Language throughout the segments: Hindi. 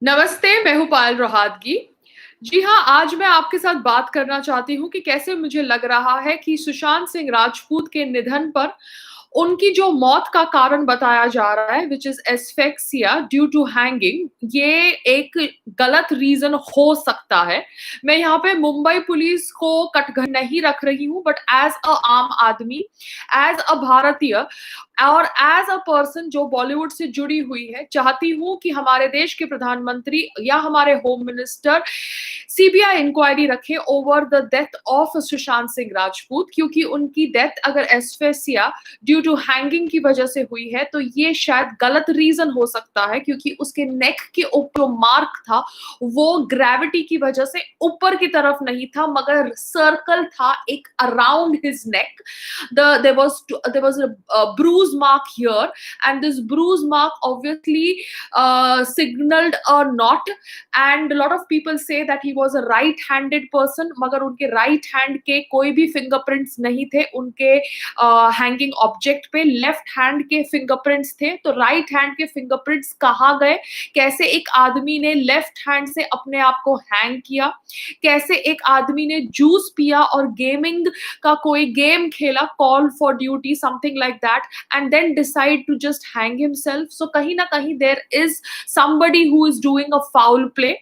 नमस्ते, मैं हूँ पायल रोहातगी। जी हाँ, आज मैं आपके साथ बात करना चाहती हूँ कि कैसे मुझे लग रहा है कि सुशांत सिंह राजपूत के निधन पर उनकी जो मौत का कारण बताया जा रहा है which is asphyxia due to hanging, ये एक गलत रीज़न हो सकता है। मैं यहाँ पे मुंबई पुलिस को कटघरे नहीं रख रही हूँ बट एज़ अ आम आदमी, एज़ अ भारतीय और एज़ अ पर्सन जो बॉलीवुड से जुड़ी हुई है, चाहती हूँ कि हमारे देश के प्रधानमंत्री या हमारे होम मिनिस्टर सीबीआई इंक्वायरी रखें over the death of Sushant Singh Rajput, क्योंकि उनकी डेथ अगर एस्फेसिया ड्यू टू हैंगिंग की वजह से हुई है तो ये शायद गलत रीजन हो सकता है, क्योंकि उसके नेक के ऊपर जो मार्क था वो ग्रेविटी की वजह से ऊपर की तरफ नहीं था मगर सर्कल था एक around his neck. There was a bruise mark here, and this bruise mark obviously signaled a knot, and a lot of people say that he was a right handed person, मगर उनके right hand के कोई भी fingerprints नहीं थे उनके हैंगिंग ऑब्जेक्ट पे. लेफ्ट हैंड के फिंगरप्रिंट्स थे, तो राइट हैंड के फिंगरप्रिंट्स कहाँ गए? कैसे एक आदमी ने लेफ्ट हैंड से अपने आप को हैंग किया? कैसे एक आदमी ने जूस पिया और गेमिंग का कोई गेम खेला, call for duty something like that, and then decide to just hang himself? So कहीं ना कहीं there is somebody who is doing a foul play.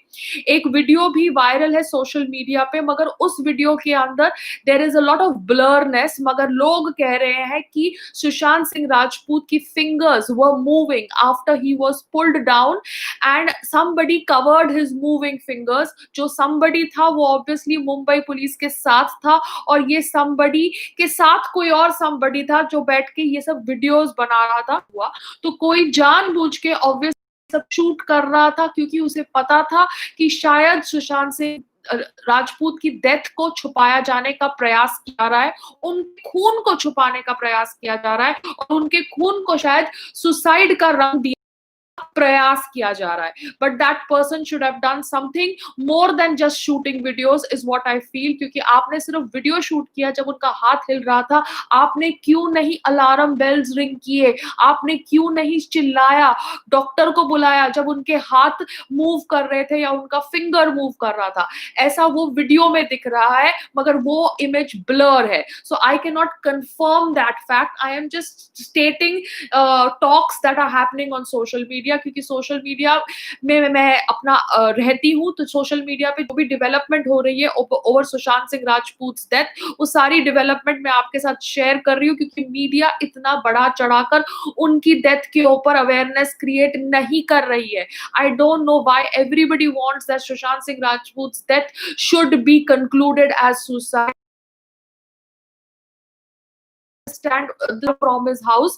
एक वीडियो भी वायरल है सोशल मीडिया पे, मगर उस वीडियो के अंदर there is a lot of blurness, मगर लोग कह रहे हैं कि सुशांत सिंह राजपूत की fingers were moving after he was pulled down and somebody covered his moving fingers. जो somebody था वो ऑब्वियसली मुंबई पुलिस के साथ था, और ये somebody के साथ कोई और somebody था जो बैठ के ये सब वीडियोस बना रहा था. हुआ तो कोई जानबूझ के ऑब्वियस सब शूट कर रहा था, क्योंकि उसे पता था कि शायद सुशांत सिंह राजपूत की डेथ को छुपाया जाने का प्रयास किया जा रहा है, उनके खून को छुपाने का प्रयास किया जा रहा है, और उनके खून को शायद सुसाइड का रंग दिया प्रयास किया जा रहा है. But that person should have done something more than just shooting videos is what I feel. क्योंकि आपने सिर्फ वीडियो शूट किया जब उनका हाथ हिल रहा था, आपने क्यों नहीं अलार्म बेल्स रिंग किए? आपने क्यों नहीं चिल्लाया, डॉक्टर को बुलाया जब उनके हाथ मूव कर रहे थे या उनका फिंगर मूव कर रहा था? ऐसा वो वीडियो में दिख रहा है, मगर वो इमेज ब्लर है. So I can not confirm that fact. I am just stating talks that are happening on social media, क्योंकि सोशल मीडिया में मैं अपना रहती हूँ, तो सोशल मीडिया पे जो भी डेवलपमेंट हो रही है ओवर सुशांत सिंह राजपूत डेथ, वो सारी डेवलपमेंट मैं आपके साथ शेयर कर रही हूँ, क्योंकि मीडिया इतना बड़ा चढ़ाकर उनकी डेथ के ऊपर अवेयरनेस क्रिएट नहीं कर रही है. I don't know why everybody wants that Sushant Singh Rajput death should be concluded as suicide stand from his house.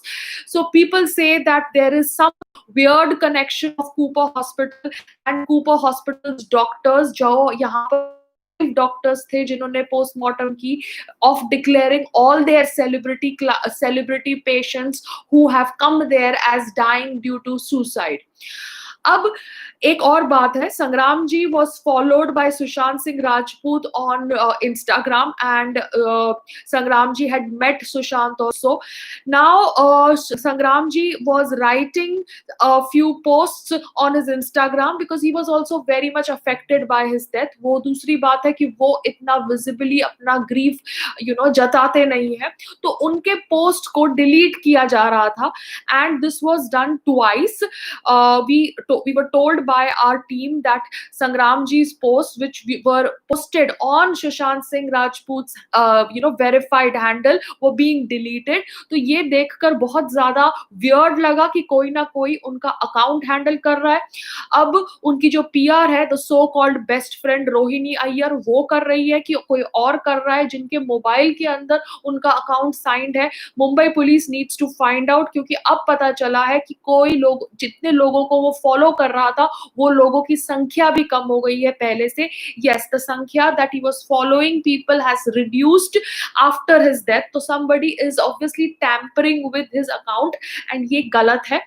So people say that there is some weird connection of Cooper Hospital and Cooper Hospital's doctors, जो यहाँ पर डॉक्टर्स थे जिन्होंने पोस्टमार्टम की, of declaring all their celebrity patients who have come there as dying due to suicide. अब एक और बात है, संग्राम जी was followed by Sushant Singh Rajput on Instagram, and Sangram ji had met Sushant also. Now Sangram ji was writing a few posts on his Instagram because he was also very much affected by his death. वो दूसरी बात है कि वो इतना visibly अपना grief जताते नहीं है, तो उनके पोस्ट को डिलीट किया जा रहा था, and this was done twice. We were told by our team that Sangram ji's posts, which were posted on Sushant Singh Rajput's verified handle, were being deleted. तो ये देखकर बहुत ज्यादा वियर्ड लगा कि कोई ना कोई उनका अकाउंट हैंडल कर रहा है. अब उनकी जो पीआर है, the so called best friend Rohini Iyer, वो कर रही है कि कोई और कर रहा है जिनके मोबाइल के अंदर उनका अकाउंट साइंड है. Mumbai police needs to find out, क्योंकि अब पता चला है कि कोई लोग, जितने लोगों को वो फॉलो कर रहा था, वो लोगों की संख्या भी कम हो गई है पहले से. यस, द संख्या that he was following people has reduced after his death. तो somebody is obviously tampering with his account, and ये गलत है.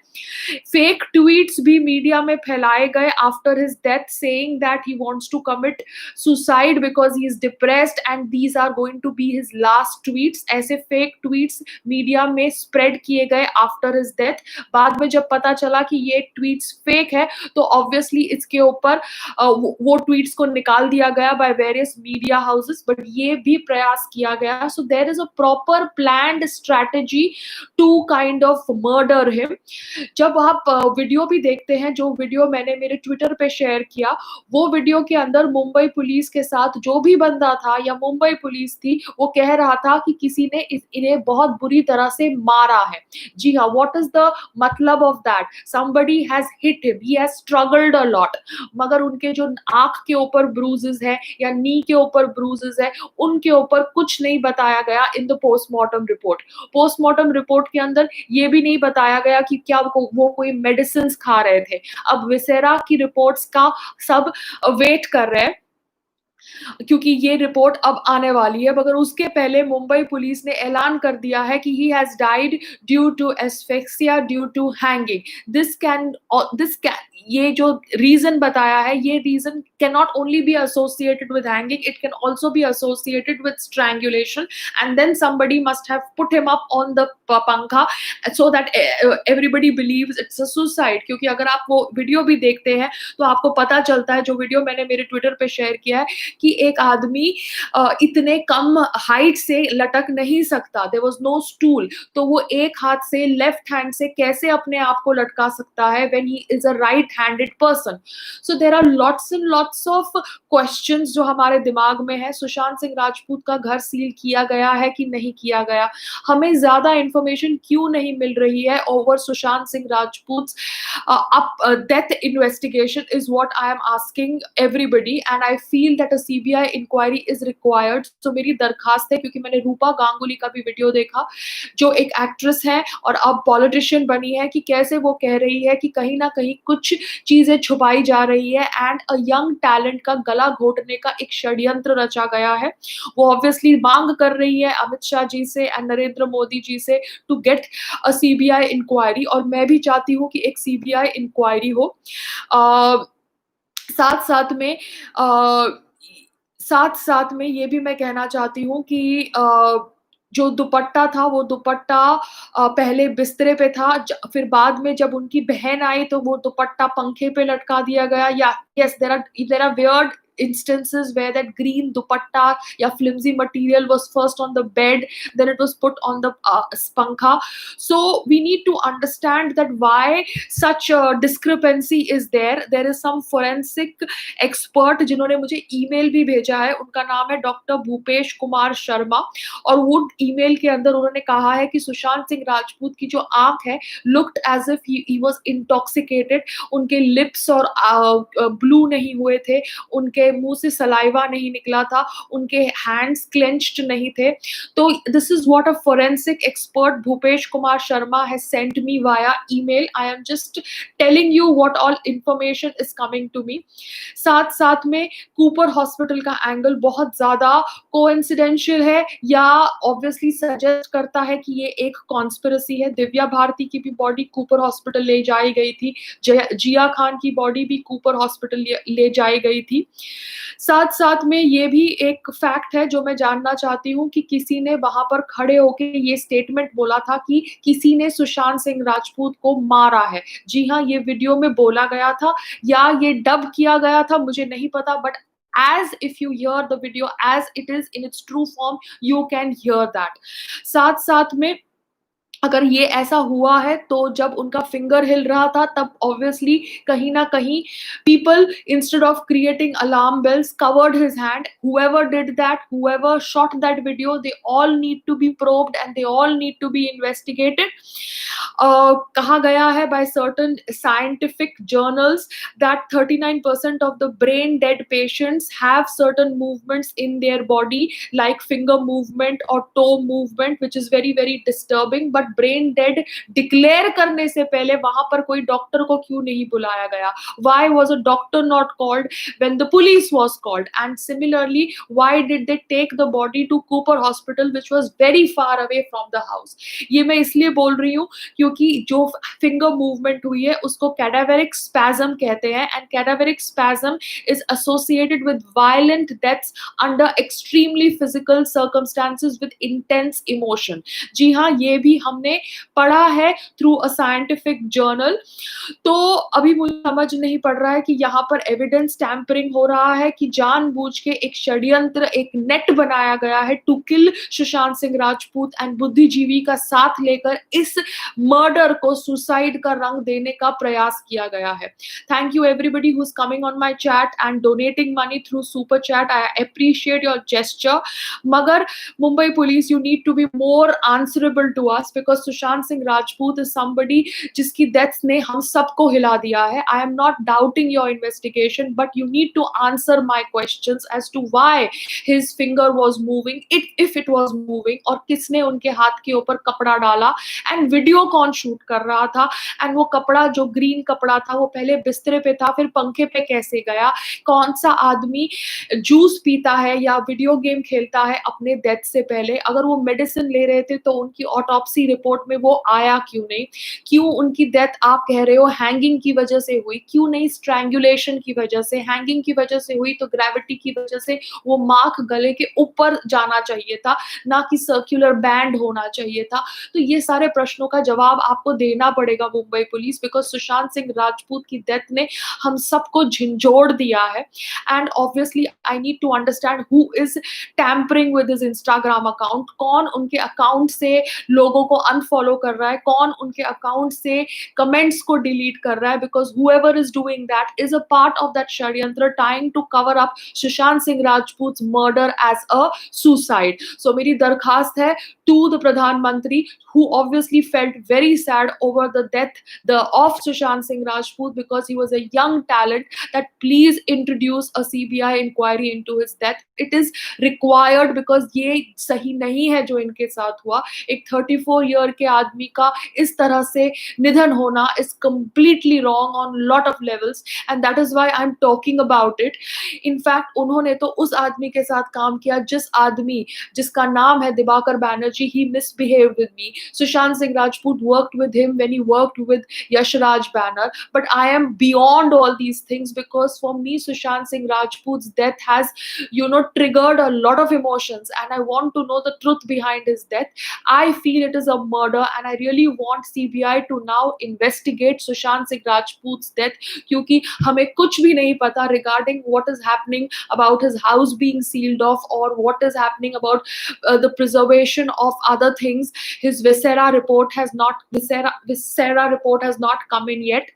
फेक ट्वीट्स भी मीडिया में फैलाए गए after his death, saying that he wants to commit suicide because he is depressed and these are going to be his last tweets. ऐसे फेक ट्वीट्स मीडिया में स्प्रेड किए गए आफ्टर हिज डेथ. बाद में जब पता चला कि ये ट्वीट्स फेक फेक है तो ऑब्वियसली इसके ऊपर वो ट्वीट्स को निकाल दिया गया by various media houses, but ये भी प्रयास किया गया। So there is a proper planned strategy to kind of murder him. जब आप वीडियो भी देखते हैं, जो वीडियो मैंने मेरे ट्विटर पे शेयर किया, वो वीडियो के अंदर मुंबई पुलिस के साथ जो भी बंदा था या मुंबई पुलिस थी, वो कह रहा था कि किसी ने इन्हें बहुत बुरी तरह से मारा है। जी हाँ, व्हाट इज द मतलब of that? Somebody has hit him, he has struggled a lot, मगर उनके जो आंख के ऊपर ब्रूजेस है या नी के ऊपर ब्रूजेस है, उनके ऊपर कुछ नहीं बताया गया in the postmortem report. Postmortem report के अंदर ये भी नहीं बताया गया कि क्या वो कोई मेडिसिन खा रहे थे। अब विसेरा की रिपोर्ट्स का सब वेट कर रहे हैं, क्योंकि ये रिपोर्ट अब आने वाली है, मगर उसके पहले मुंबई पुलिस ने ऐलान कर दिया है कि he has died due to asphyxia due to hanging. This can ये जो रीजन बताया है, ये reason can not only be associated with hanging, it can also be associated with strangulation, and then somebody must have put him up on the पंखा so that everybody believes it's a suicide। क्योंकि अगर आप वो वीडियो भी देखते हैं तो आपको पता चलता है, जो वीडियो मैंने मेरे ट्विटर पे शेयर किया है, कि एक आदमी इतने कम हाइट से लटक नहीं सकता, देयर वाज नो स्टूल, तो वो एक हाथ से, लेफ्ट हैंड से कैसे अपने आप को लटका सकता है when he is a right handed person? So there are lots and lots of questions जो हमारे दिमाग में है। सुशांत सिंह राजपूत का घर सील किया गया है कि नहीं किया गया? हमें ज्यादा इंफॉर्मेशन क्यों नहीं मिल रही है over Sushant Singh Rajput death investigation is what I am asking everybody, and I feel that a CBI inquiry is required। तो मेरी दरखास्त है, क्योंकि मैंने रूपा गांगुली का भी वीडियो देखा, जो एक एक्ट्रेस है और अब पॉलिटिशियन बनी है, कि कैसे वो कह रही है कि कहीं ना कहीं कुछ चीजें छुपाई जा रही है एंड अ यंग टैलेंट का गला घोटने का एक षड्यंत्र रचा गया है। वो ऑब्वियसली मांग कर रही है अमित शाह जी से एंड नरेंद्र मोदी जी से to get a CBI inquiry, और मैं भी चाहती हूँ कि एक CBI इंक्वायरी हो। साथ साथ में साथ में ये भी मैं कहना चाहती हूँ कि जो दुपट्टा था, वो दुपट्टा पहले बिस्तरे पे था, फिर बाद में जब उनकी बहन आई तो वो दुपट्टा पंखे पे लटका दिया गया। या yes, there are weird instances where that green dupatta या flimsy material was first on the bed, then it was put on the pankha। So we need to understand that why such a discrepancy is there। There is some forensic expert जिन्होंने मुझे ईमेल भी भेजा है, उनका नाम है डॉक्टर भूपेश कुमार शर्मा, और वो ईमेल के अंदर उन्होंने कहा है कि सुशांत सिंह राजपूत की जो आंख है looked as if he was intoxicated। उनके लिप्स और ब्लू नहीं हुए थे, उनके मुंह से सलाइवा नहीं निकला था, उनके हैंड्स क्लेंच्ड नहीं थे। तो this is what a forensic expert Bhupesh Kumar Sharma has sent me via email. I am just telling you what all information is coming to me. साथ साथ में कूपर हॉस्पिटल का एंगल बहुत ज्यादा कोइंसिडेंशियल है, या ऑब्वियसली सजेस्ट करता है कि ये एक कॉन्स्पिरेसी है। दिव्या भारती की भी बॉडी कूपर हॉस्पिटल ले जाई गई थी, जिया खान की बॉडी भी कूपर हॉस्पिटल ले जाई गई थी। साथ साथ में ये भी एक फैक्ट है जो मैं जानना चाहती हूँ कि किसी ने वहां पर खड़े होके ये स्टेटमेंट बोला था कि किसी ने सुशांत सिंह राजपूत को मारा है। जी हाँ, ये वीडियो में बोला गया था या ये डब किया गया था, मुझे नहीं पता, but as if you hear the video as it is in its true form, you can hear that। साथ साथ में अगर ये ऐसा हुआ है तो जब उनका फिंगर हिल रहा था तब ऑब्वियसली कहीं ना कहीं people instead of creating alarm bells covered his hand। whoever did that, whoever shot that video, they all need to be probed and they all need to be investigated। कहा गया है by certain scientific journals that 39% of the brain dead patients have certain movements in their body like finger movement or toe movement, which is very very disturbing। but brain dead declare करने से पहले वहां पर कोई डॉक्टर को क्यों नहीं बुलाया गया? Why was a doctor not called when the police was called? And similarly, why did they take the body to Cooper Hospital, which was very far away from the house? ये मैं इसलिए बोल रही हूँ क्योंकि जो फिंगर मूवमेंट हुई है उसको कैडावेरिक स्पैज्म कहते हैं, and cadaveric spasm is associated with violent deaths under extremely physical circumstances with intense emotion. जी हाँ, ये भी हम हमने पढ़ा है थ्रू अ साइंटिफिक जर्नल। तो अभी मुझे समझ नहीं पड़ रहा है कि यहाँ पर एविडेंस टैम्परिंग हो रहा है कि जानबूझ के एक षड्यंत्र, एक नेट बनाया गया है to kill Sushant Singh Rajput and बुद्धिजीवी का साथ लेकर इस मर्डर को सुसाइड का रंग देने का प्रयास किया गया है। Thank you everybody who is coming on my chat and donating money through super chat. I appreciate your gesture, मगर Mumbai police, you need to be more answerable to us because Sushant Singh Rajput is somebody जिसकी डेथ ने हम सबको हिला दिया है। I am not doubting your investigation, but you need to answer my questions as to why his finger was moving, if it was moving, और किसने उनके हाथ के ऊपर कपड़ा डाला एंड वीडियो कौन शूट कर रहा था, एंड वो कपड़ा जो ग्रीन कपड़ा था वो पहले बिस्तरे पे था फिर पंखे पे कैसे गया, कौन सा आदमी जूस पीता है या वीडियो गेम खेलता है अपने डेथ से पहले, अगर वो मेडिसिन ले रहे थे तो उनकी ऑटोप्सी रिपोर्ट में वो आया क्यों नहीं, क्यों उनकी डेथ आप कह रहे हो हैंगिंग की वजह से हुई, क्यों नहीं स्ट्रैंगुलेशन की वजह से, हैंगिंग की वजह से हुई तो ग्रेविटी की वजह से वो मार्क गले के ऊपर जाना चाहिए था, ना कि सर्कुलर बैंड होना चाहिए था। तो ये सारे प्रश्नों का जवाब आपको देना पड़ेगा मुंबई पुलिस, बिकॉज सुशांत सिंह राजपूत की डेथ ने हम सबको झंझोड़ दिया है। And obviously I need to understand who is tampering with his Instagram account, कौन उनके अकाउंट से लोगों को अनफॉलो कर रहा है, कौन उनके अकाउंट से कमेंट्स को डिलीट कर रहा है, because whoever is doing that is a part of that षड्यंत्र trying to cover up Sushant Singh Rajput murder as a suicide. So मेरी दरखास्त है टू द प्रधानमंत्री who obviously felt very sad over the death of Sushant Singh Rajput because he was a young talent, that please introduce a CBI inquiry into his death. It is required because ये सही नहीं है जो इनके साथ हुआ। एक 34 ईयर के आदमी का इस तरह से निधन होना is completely wrong on lot of levels and that is why I'm talking about it. In fact उन्होंने तो उस आदमी के साथ काम किया जिसका नाम है Dibakar Banerjee, he misbehaved with me. Sushant Singh Rajput worked with him when he worked with Yashraj Banner. But I am beyond all these things because for me, Sushant Singh Rajput's death has, triggered a lot of emotions and I want to know the truth behind his death. I feel it is a murder and I really want CBI to now investigate Sushant Singh Rajput's death क्योंकि हमें कुछ भी नहीं पता regarding what is happening about his house being sealed off or what is happening about the preservation of other things. His viscera report has not come in yet,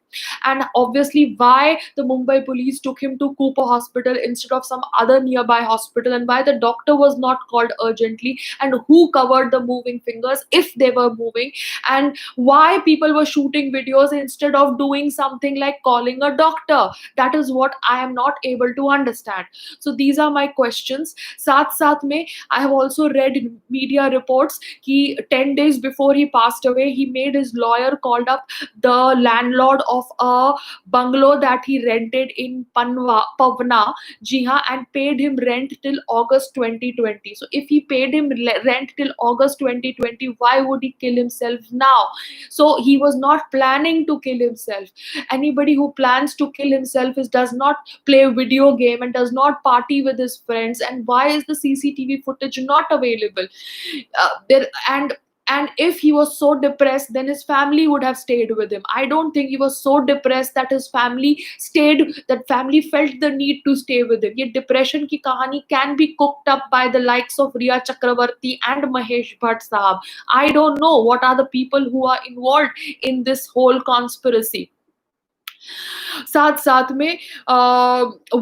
and obviously why the Mumbai police took him to Cooper Hospital instead of some other nearby hospital, and why the doctor was not called urgently, and who covered the moving fingers if they were moving, and why people were shooting videos instead of doing something like calling a doctor. That is what I am not able to understand. So these are my questions. साथ में I have also read media reports कि 10 days before he passed away, he made his lawyer called up the landlord of a bungalow that he rented in Pavna, ji haan, and paid him rent till August 2020. So if he paid him rent till August 2020, why would he kill himself now? So he was not planning to kill himself. Anybody who plans to kill himself does not play video game and does not party with his friends. And why is the CCTV footage not available? And if he was so depressed, then his family would have stayed with him. I don't think he was so depressed that that family felt the need to stay with him. Ye depression ki kahani can be cooked up by the likes of Riya Chakravarti and Mahesh Bhatt sahab. I don't know what are the people who are involved in this whole conspiracy. साथ में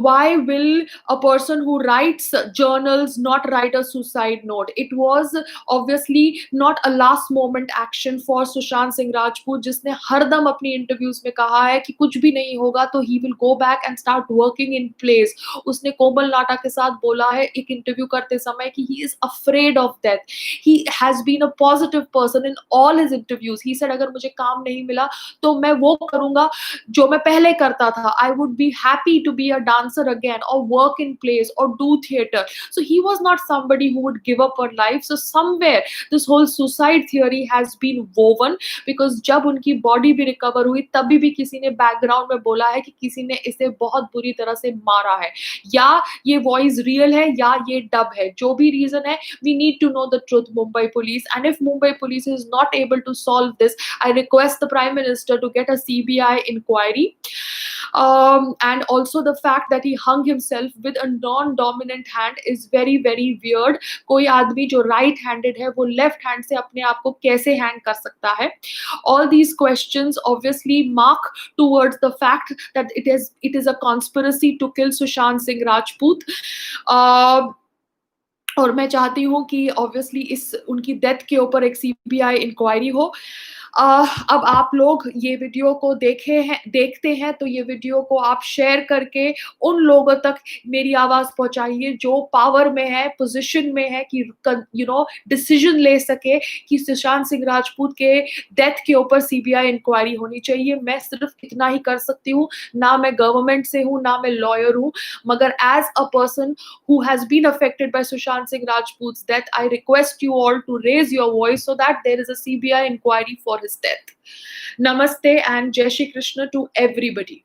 why will a person who writes journals not write a suicide note? It was obviously not a last moment action for Sushant Singh Rajput, जिसने हरदम अपनी इंटरव्यूज में कहा है कि कुछ भी नहीं होगा तो he will go back and start working in plays. उसने कोमल नाटा के साथ बोला है एक इंटरव्यू करते समय कि he is afraid of death. He has been a positive person in all his interviews. He said अगर मुझे काम नहीं मिला तो मैं वो करूंगा जो मैं पहले कर करता था, I would be happy to be a dancer again or work in plays or do theater. So he was not somebody who would give up on life. So somewhere this whole suicide theory has been woven, because जब उनकी बॉडी भी रिकवर हुई तभी भी किसी ने बैकग्राउंड में बोला है कि किसी ने इसे बहुत बुरी तरह से मारा है, या ये वॉइस रियल है या ये डब है। जो भी रीजन है, we need to know the truth, Mumbai police. And if Mumbai police is not able to solve this, I request the Prime Minister to get a CBI inquiry. And also the fact that he hung himself with a non-dominant hand is very very weird. कोई आदमी जो right handed है वो left hand से अपने आप को कैसे hang कर सकता है? All these questions obviously mark towards the fact that it is a conspiracy to kill Sushant Singh Rajput. और मैं चाहती हूँ कि ऑब्वियसली इस उनकी डेथ के ऊपर एक सीबीआई इंक्वायरी हो। अब आप लोग ये वीडियो को देखते हैं तो ये वीडियो को आप शेयर करके उन लोगों तक मेरी आवाज़ पहुँचाइए जो पावर में है, पोज़ीशन में है कि डिसीजन ले सके कि सुशांत सिंह राजपूत के डेथ के ऊपर सीबीआई इंक्वायरी होनी चाहिए। मैं सिर्फ इतना ही कर सकती हूँ, ना मैं गवर्नमेंट से हूँ, ना मैं लॉयर हूँ, मगर as a person who has been affected by Sushant Singh Rajput's death, I request you all to raise your voice so that there is a CBI inquiry for his death. Namaste and Jai Shri Krishna to everybody.